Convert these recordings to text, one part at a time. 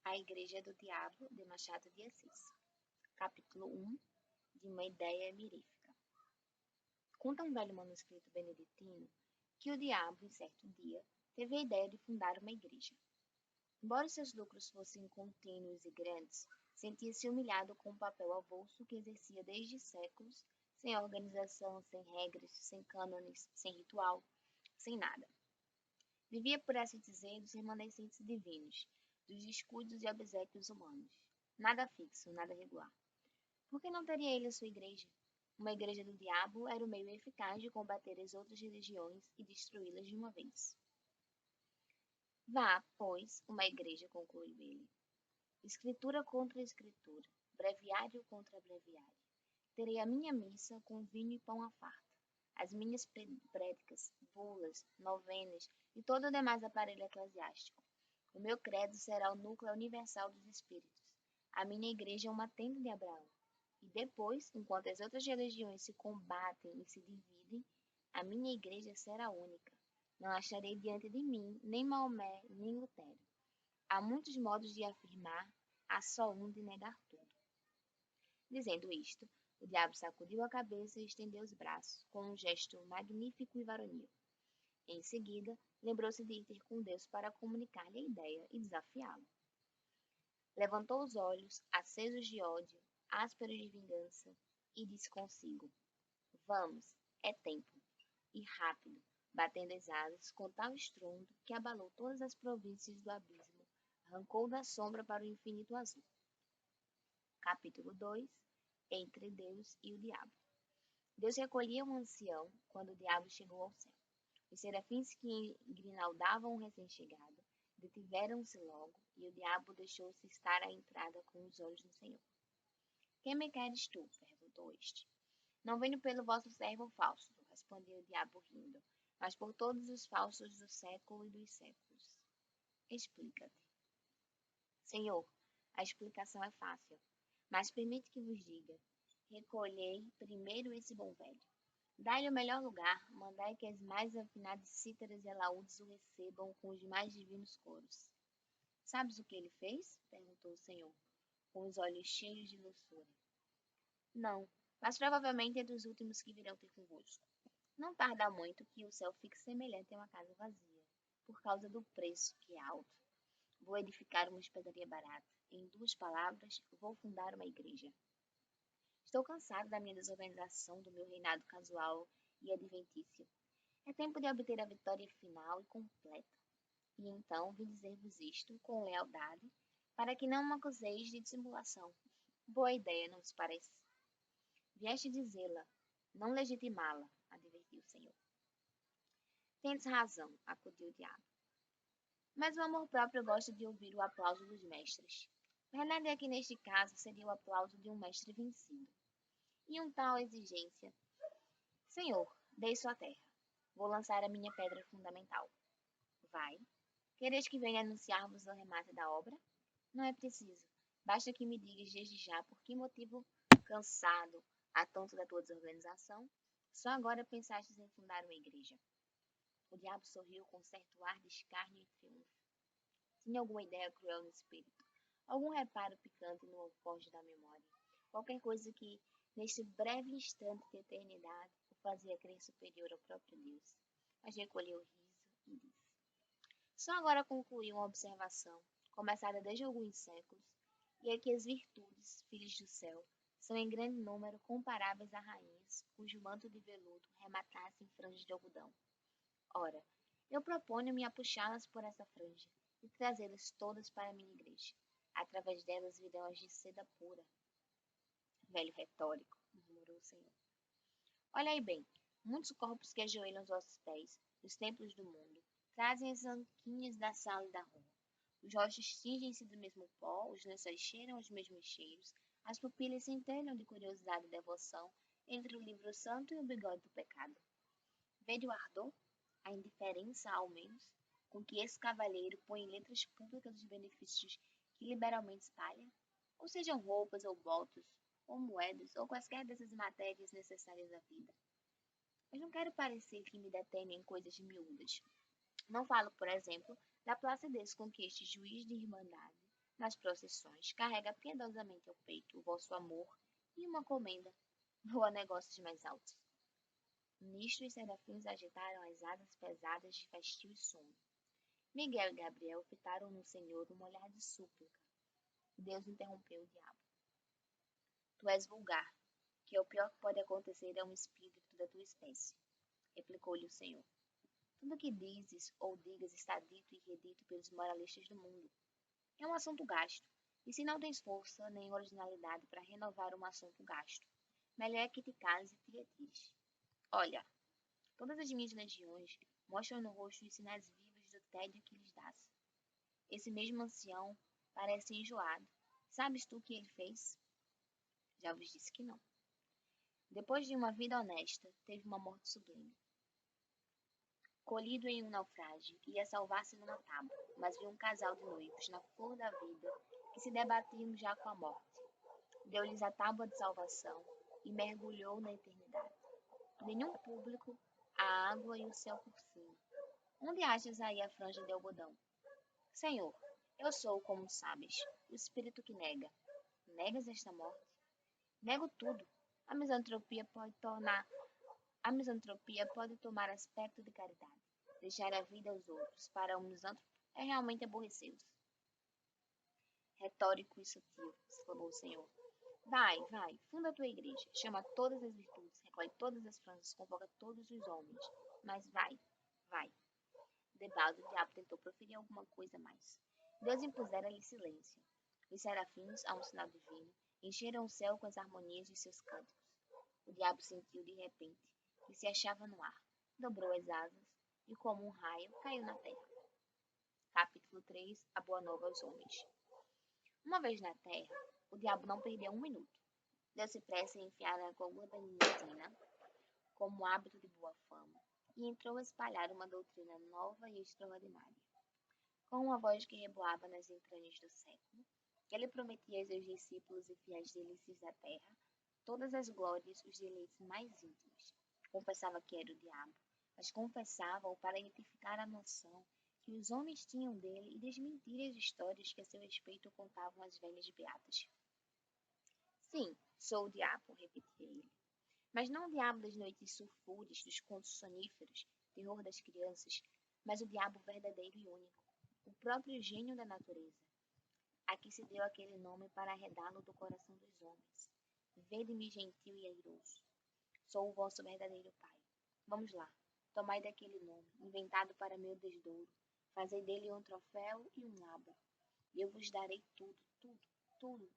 A Igreja do Diabo, de Machado de Assis. Capítulo 1, de uma ideia mirífica. Conta um velho manuscrito beneditino que o diabo, em certo dia, teve a ideia de fundar uma igreja. Embora seus lucros fossem contínuos e grandes, sentia-se humilhado com o papel avulso que exercia desde séculos, sem organização, sem regras, sem cânones, sem ritual, sem nada. Vivia, por assim dizer, dos remanescentes divinos, dos descuidos e obséquios humanos. Nada fixo, nada regular. Por que não teria ele a sua igreja? Uma igreja do diabo era o meio eficaz de combater as outras religiões e destruí-las de uma vez. Vá, pois, uma igreja, concluiu ele. Escritura contra escritura, breviário contra breviário. Terei a minha missa com vinho e pão à farta, as minhas prédicas, bulas, novenas e todo o demais aparelho eclesiástico. O meu credo será o núcleo universal dos espíritos. A minha igreja é uma tenda de Abraão. E depois, enquanto as outras religiões se combatem e se dividem, a minha igreja será única. Não acharei diante de mim nem Maomé, nem Lutero. Há muitos modos de afirmar, há só um de negar tudo. Dizendo isto, o diabo sacudiu a cabeça e estendeu os braços, com um gesto magnífico e varonil. Em seguida, lembrou-se de ir ter com Deus para comunicar-lhe a ideia e desafiá-lo. Levantou os olhos, acesos de ódio, ásperos de vingança, e disse consigo: Vamos, é tempo. E rápido, batendo as asas com tal estrondo que abalou todas as províncias do abismo, arrancou da sombra para o infinito azul. Capítulo 2. Entre Deus e o Diabo. Deus recolhia um ancião quando o diabo chegou ao céu. Os serafins que grinaldavam o recém-chegado detiveram-se logo, e o diabo deixou-se estar à entrada com os olhos no Senhor. Quem me queres tu? Perguntou este. Não venho pelo vosso servo Fausto, respondeu o diabo rindo, mas por todos os falsos do século e dos séculos. Explica-te. Senhor, a explicação é fácil, mas permite que vos diga. Recolhei primeiro esse bom velho. Dai-lhe o melhor lugar, mandai que as mais afinadas cítaras e alaúdes o recebam com os mais divinos coros. Sabes o que ele fez? Perguntou o Senhor, com os olhos cheios de doçura. Não, mas provavelmente é dos últimos que virão ter convosco. Não tarda muito que o céu fique semelhante a uma casa vazia, por causa do preço, que é alto. Vou edificar uma hospedaria barata. Em 2 palavras, vou fundar uma igreja. Estou cansado da minha desorganização, do meu reinado casual e adventício. É tempo de obter a vitória final e completa. E então vim dizer-vos isto com lealdade, para que não me acuseis de dissimulação. Boa ideia, não vos parece? Vieste dizê-la, não legitimá-la, advertiu o Senhor. Tens razão, acudiu o diabo. Mas o amor próprio gosta de ouvir o aplauso dos mestres. A verdade é que neste caso seria o aplauso de um mestre vencido. E um tal exigência. Senhor, deixo a terra. Vou lançar a minha pedra fundamental. Vai. Quereis que venha anunciar-vos o remate da obra? Não é preciso. Basta que me digas desde já por que motivo, cansado, atônito da tua desorganização, só agora pensastes em fundar uma igreja. O diabo sorriu com certo ar de escárnio e triunfo. Tinha alguma ideia cruel no espírito, algum reparo picante no alforje da memória, qualquer coisa que, neste breve instante de eternidade, o fazia crer superior ao próprio Deus. Mas recolheu o riso e disse: Só agora concluí uma observação, começada desde alguns séculos, e é que as virtudes, filhos do céu, são em grande número comparáveis a rainhas, cujo manto de veludo rematasse em franjas de algodão. Ora, eu proponho-me a puxá-las por essa franja e trazê-las todas para a minha igreja. Através delas virão as de seda pura. Velho retórico, murmurou o Senhor. Olha aí bem, muitos corpos que ajoelham aos vossos pés, nos templos do mundo, trazem as anquinhas da sala e da rua. Os rostos tingem-se do mesmo pó, os lençóis cheiram os mesmos cheiros, as pupilas centelham de curiosidade e devoção entre o livro santo e o bigode do pecado. Vede o ardor, a indiferença, ao menos, com que esse cavalheiro põe em letras públicas os benefícios que liberalmente espalha, ou sejam roupas ou votos, ou moedas, ou quaisquer dessas matérias necessárias à vida. Mas não quero parecer que me detenho em coisas miúdas. Não falo, por exemplo, da placidez com que este juiz de irmandade, nas procissões, carrega piedosamente ao peito o vosso amor e uma comenda voa a negócios mais altos. Nisto os serafins agitaram as asas pesadas de festio e sono. Miguel e Gabriel fitaram no Senhor um olhar de súplica. Deus interrompeu o diabo. Tu és vulgar, que o pior que pode acontecer a um espírito da tua espécie, replicou-lhe o Senhor. Tudo o que dizes ou digas está dito e redito pelos moralistas do mundo. É um assunto gasto, e se não tens força nem originalidade para renovar um assunto gasto, melhor é que te cases e te retires. Olha, todas as minhas legiões mostram no rosto os sinais vivos do tédio que lhes dás. Esse mesmo ancião parece enjoado. Sabes tu o que ele fez? Já vos disse que não. Depois de uma vida honesta, teve uma morte sublime. Colhido em um naufrágio, ia salvar-se numa tábua, mas viu um casal de noivos na flor da vida que se debatiam já com a morte. Deu-lhes a tábua de salvação e mergulhou na eternidade. Nenhum público, a água e o céu por cima. Onde achas aí a franja de algodão? Senhor, eu sou, como sabes, o espírito que nega. Negas esta morte? Nego tudo. A misantropia pode tomar aspecto de caridade. Deixar a vida aos outros para um misântropo é realmente aborrecer-os. Retórico e sutil, exclamou o Senhor. Vai, funda a tua igreja, chama todas as virtudes, recolhe todas as franjas, convoca todos os homens. Mas vai. Debalde, o diabo tentou proferir alguma coisa mais. Deus impusera-lhe silêncio. Os serafins, a um sinal divino, encheram o céu com as harmonias de seus cânticos. O diabo sentiu de repente que se achava no ar, dobrou as asas e, como um raio, caiu na terra. Capítulo 3. A Boa Nova aos Homens. Uma vez na terra, o diabo não perdeu um minuto. Deu-se pressa em enfiar a coluna beneditina como hábito de boa fama e entrou a espalhar uma doutrina nova e extraordinária. Com uma voz que reboava nas entranhas do século, ele prometia aos seus discípulos e fiéis delícias da terra todas as glórias e os deleites mais íntimos. Confessava que era o diabo, mas confessava-o para identificar a noção que os homens tinham dele e desmentir as histórias que a seu respeito contavam as velhas beatas. Sim, sou o diabo, repetia ele. Mas não o diabo das noites sulfúreas, dos contos soníferos, terror das crianças, mas o diabo verdadeiro e único, o próprio gênio da natureza. Aqui se deu aquele nome para arredá-lo do coração dos homens. Vede-me gentil e airoso. Sou o vosso verdadeiro pai. Vamos lá, tomai daquele nome, inventado para meu desdouro, fazei dele um troféu e um lábaro, e eu vos darei tudo.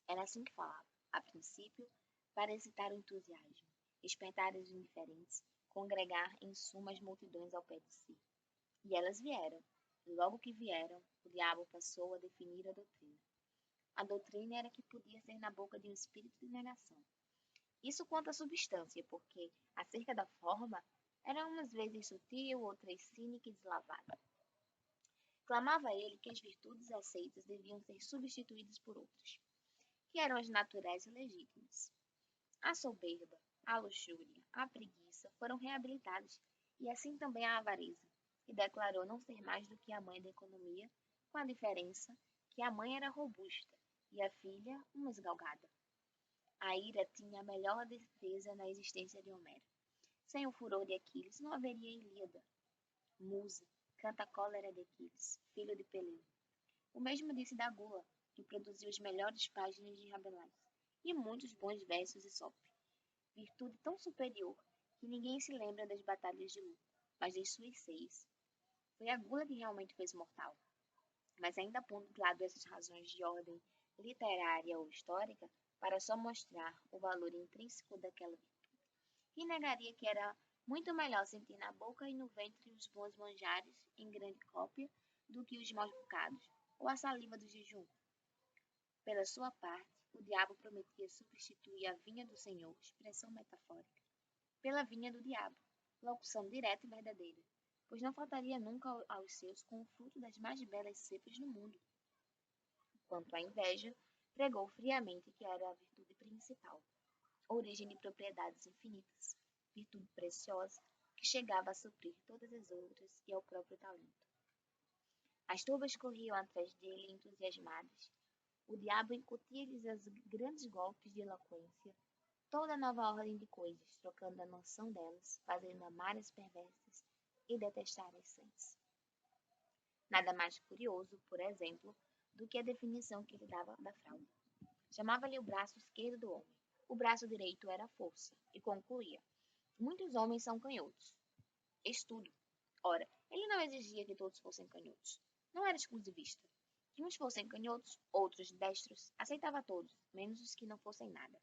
Era assim que falava, a princípio, para excitar o entusiasmo, despertar os indiferentes, congregar em suma as multidões ao pé de si. E elas vieram, e logo que vieram, o diabo passou a definir a doutrina. A doutrina era que podia ser na boca de um espírito de negação. Isso quanto à substância, porque, acerca da forma, era umas vezes sutil, outras cínica e deslavada. Clamava ele que as virtudes aceitas deviam ser substituídas por outras, que eram as naturais e legítimas. A soberba, a luxúria, a preguiça foram reabilitadas, e assim também a avareza, que declarou não ser mais do que a mãe da economia, com a diferença que a mãe era robusta e a filha uma esgalgada. A ira tinha a melhor defesa na existência de Homero. Sem o furor de Aquiles não haveria Ilíada. Musa, canta a cólera de Aquiles, filho de Peleu. O mesmo disse da gula, que produziu as melhores páginas de Rabelais, e muitos bons versos de Sope. Virtude tão superior que ninguém se lembra das batalhas de luta, mas das suas 6. Foi a gula que realmente fez mortal. Mas ainda pondo de lado essas razões de ordem literária ou histórica, para só mostrar o valor intrínseco daquela virtude. Quem negaria que era muito melhor sentir na boca e no ventre os bons manjares, em grande cópia, do que os maus bocados, ou a saliva do jejum? Pela sua parte, o diabo prometia substituir a vinha do Senhor, expressão metafórica, pela vinha do diabo, locução direta e verdadeira, pois não faltaria nunca aos seus com o fruto das mais belas cepas do mundo. Quanto à inveja, pregou friamente que era a virtude principal, origem de propriedades infinitas, virtude preciosa que chegava a suprir todas as outras e ao próprio talento. As turbas corriam atrás dele entusiasmadas. O diabo incutia-lhes os grandes golpes de eloquência, toda nova ordem de coisas, trocando a noção delas, fazendo amar as perversas e detestar as sãs. Nada mais curioso, por exemplo, do que a definição que ele dava da fralda. Chamava-lhe o braço esquerdo do homem. O braço direito era a força, e concluía: muitos homens são canhotos. Estudo. Ora, ele não exigia que todos fossem canhotos. Não era exclusivista. Que uns fossem canhotos, outros destros, aceitava todos, menos os que não fossem nada.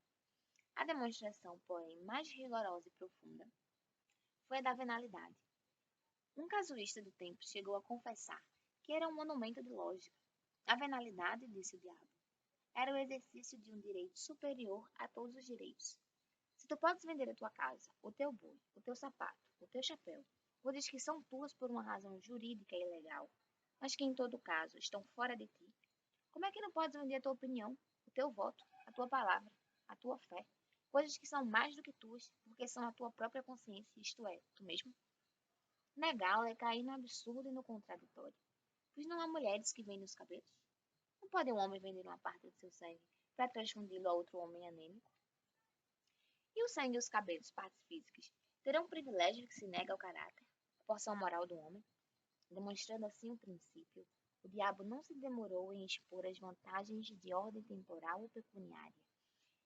A demonstração, porém, mais rigorosa e profunda foi a da venalidade. Um casuísta do tempo chegou a confessar que era um monumento de lógica. A venalidade, disse o diabo, era o exercício de um direito superior a todos os direitos. Se tu podes vender a tua casa, o teu boi, o teu sapato, o teu chapéu, coisas que são tuas por uma razão jurídica e legal, mas que em todo caso estão fora de ti, como é que não podes vender a tua opinião, o teu voto, a tua palavra, a tua fé, coisas que são mais do que tuas, porque são a tua própria consciência, isto é, tu mesmo? Negá-la é cair no absurdo e no contraditório, pois não há mulheres que vendem os cabelos. Não pode um homem vender uma parte de seu sangue para transfundi-lo a outro homem anêmico? E o sangue e os cabelos, partes físicas, terão um privilégio que se nega ao caráter, à porção moral do homem? Demonstrando assim o princípio, o diabo não se demorou em expor as vantagens de ordem temporal ou pecuniária.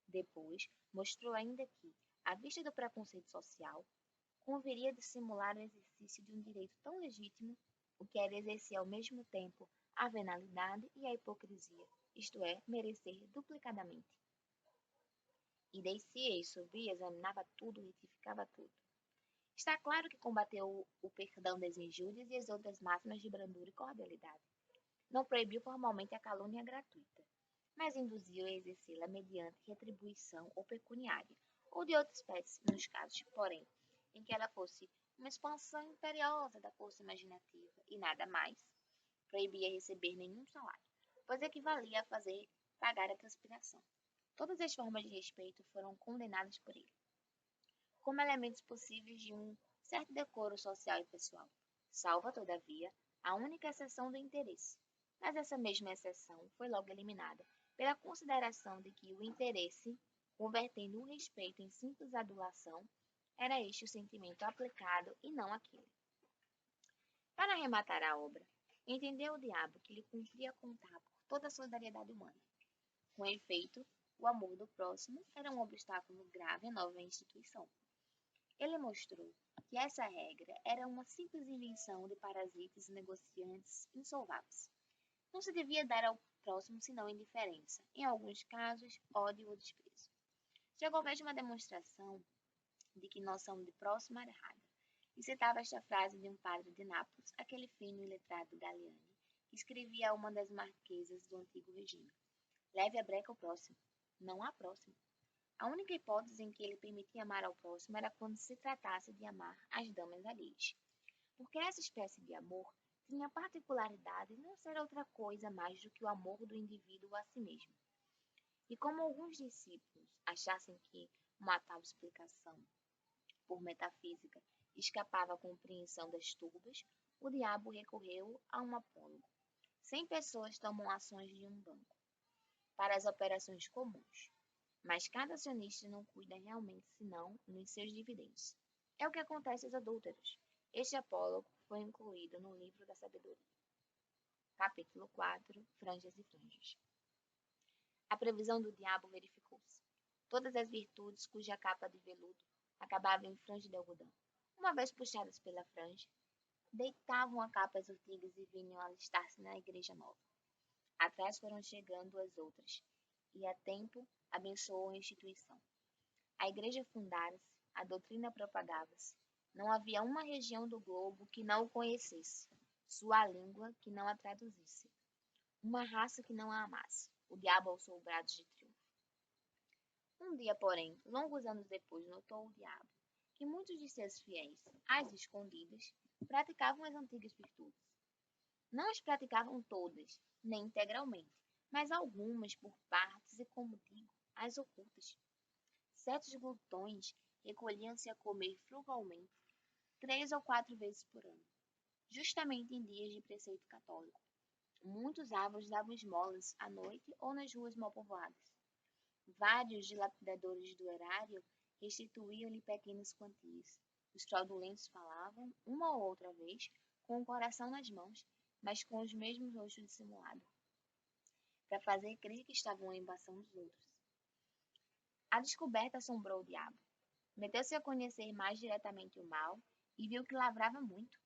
Depois, mostrou ainda que, à vista do preconceito social, converia dissimular o exercício de um direito tão legítimo, o que era exercer ao mesmo tempo a venalidade e a hipocrisia, isto é, merecer duplicadamente. E descia e subia, examinava tudo, retificava tudo. Está claro que combateu o perdão das injúrias e as outras máximas de brandura e cordialidade. Não proibiu formalmente a calúnia gratuita, mas induziu a exercê-la mediante retribuição ou pecuniária, ou de outra espécie, nos casos, porém, em que ela fosse uma expansão imperiosa da força imaginativa e nada mais. Proibia receber nenhum salário, pois equivalia a fazer pagar a transpiração. Todas as formas de respeito foram condenadas por ele, como elementos possíveis de um certo decoro social e pessoal, salva, todavia, a única exceção do interesse. Mas essa mesma exceção foi logo eliminada pela consideração de que o interesse, convertendo o respeito em simples adulação, era este o sentimento aplicado e não aquele. Para arrematar a obra, entendeu o diabo que lhe cumpria contar por toda a solidariedade humana. Com efeito, o amor do próximo era um obstáculo grave à nova instituição. Ele mostrou que essa regra era uma simples invenção de parasitas e negociantes insolváveis. Não se devia dar ao próximo senão indiferença, em alguns casos, ódio ou desprezo. Chegou mesmo a demonstração de que noção de próximo era errada, e citava esta frase de um padre de Nápoles, aquele fino e letrado Galiani, que escrevia a uma das marquesas do antigo regime: leve a breca ao próximo, não há próximo. A única hipótese em que ele permitia amar ao próximo era quando se tratasse de amar as damas alheias, porque essa espécie de amor tinha a particularidade de não ser outra coisa mais do que o amor do indivíduo a si mesmo. E como alguns discípulos achassem que uma tal explicação, por metafísica, escapava à compreensão das turbas, o diabo recorreu a um apólogo. 100 pessoas tomam ações de um banco para as operações comuns, mas cada acionista não cuida realmente senão nos seus dividendos. É o que acontece aos adúlteros. Este apólogo foi incluído no livro da sabedoria. Capítulo 4. Franjas e franjas. A previsão do diabo verificou-se. Todas as virtudes cuja capa de veludo acabava em franja de algodão, uma vez puxadas pela franja, deitavam a capa as urtigas e vinham alistar-se na igreja nova. Atrás foram chegando as outras, e a tempo abençoou a instituição. A igreja fundara-se, a doutrina propagava-se. Não havia uma região do globo que não o conhecesse, sua língua que não a traduzisse, uma raça que não a amasse. O diabo alçou brados de triunfo. Um dia, porém, longos anos depois, notou o diabo que muitos de seus fiéis, às escondidas, praticavam as antigas virtudes. Não as praticavam todas, nem integralmente, mas algumas por partes e, como digo, as ocultas. Certos glutões recolhiam-se a comer frugalmente 3 ou 4 vezes por ano, justamente em dias de preceito católico, Muitos árvores davam esmolas à noite ou nas ruas mal povoadas. Vários dilapidadores do erário restituíam-lhe pequenas quantias. Os fraudulentos falavam, uma ou outra vez, com o coração nas mãos, mas com os mesmos rostos dissimulados, para fazer crer que estavam embaçando os outros. A descoberta assombrou o diabo. Meteu-se a conhecer mais diretamente o mal e viu que lavrava muito.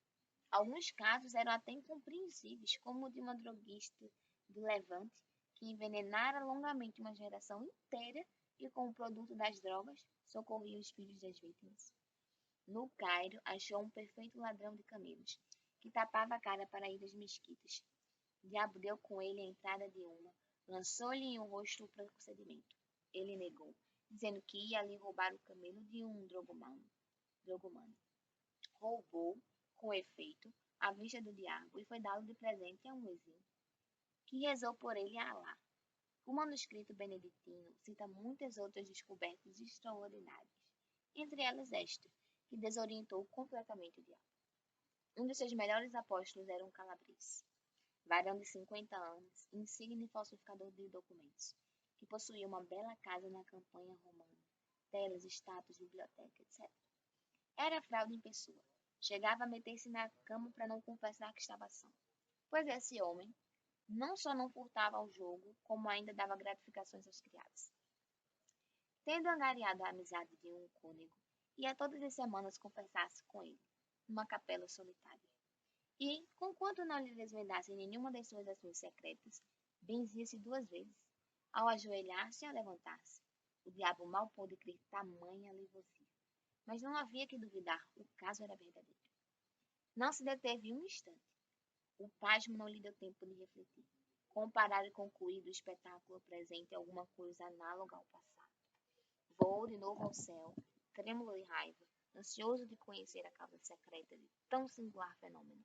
Alguns casos eram até incompreensíveis, como o de uma droguista do Levante que envenenara longamente uma geração inteira e, com o produto das drogas, socorria os filhos das vítimas. No Cairo, achou um perfeito ladrão de camelos, que tapava a cara para ir às mesquitas. O diabo deu com ele a entrada de uma, lançou-lhe em um rosto o procedimento. Ele negou, dizendo que ia ali roubar o camelo de um drogomano. Roubou, com efeito, à vista do diabo e foi dá-lo de presente a um exímio, que rezou por ele a Alá. O manuscrito beneditino cita muitas outras descobertas extraordinárias, entre elas esta, que desorientou completamente o diabo. Um de seus melhores apóstolos era um calabrês, varão de 50 anos, insigne falsificador de documentos, que possuía uma bela casa na campanha romana, telas, estátuas, biblioteca, etc. Era fraude em pessoa. Chegava a meter-se na cama para não confessar que estava são. Pois esse homem não só não furtava ao jogo, como ainda dava gratificações aos criados. Tendo angariado a amizade de um cônego, ia todas as semanas confessar-se com ele, numa capela solitária. E, conquanto não lhe desvendasse nenhuma das suas ações secretas, benzia-se 2 vezes, ao ajoelhar-se e ao levantar-se. O diabo mal pôde crer tamanha alevosía. Mas não havia que duvidar, o caso era verdadeiro. Não se deteve um instante. O pasmo não lhe deu tempo de refletir, comparar e concluir do espetáculo presente alguma coisa análoga ao passado. Voou de novo ao céu, trêmulo de raiva, ansioso de conhecer a causa secreta de tão singular fenômeno.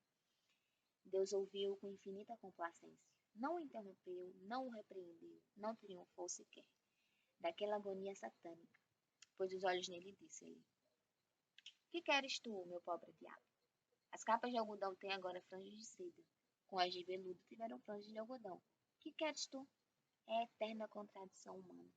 Deus ouviu-o com infinita complacência. Não o interrompeu, não o repreendeu, não triunfou sequer daquela agonia satânica, pois os olhos nele disse-lhe: Que queres tu, meu pobre diabo? As capas de algodão têm agora franjas de seda. Com as de veludo tiveram franjas de algodão. Que queres tu? É a eterna contradição humana.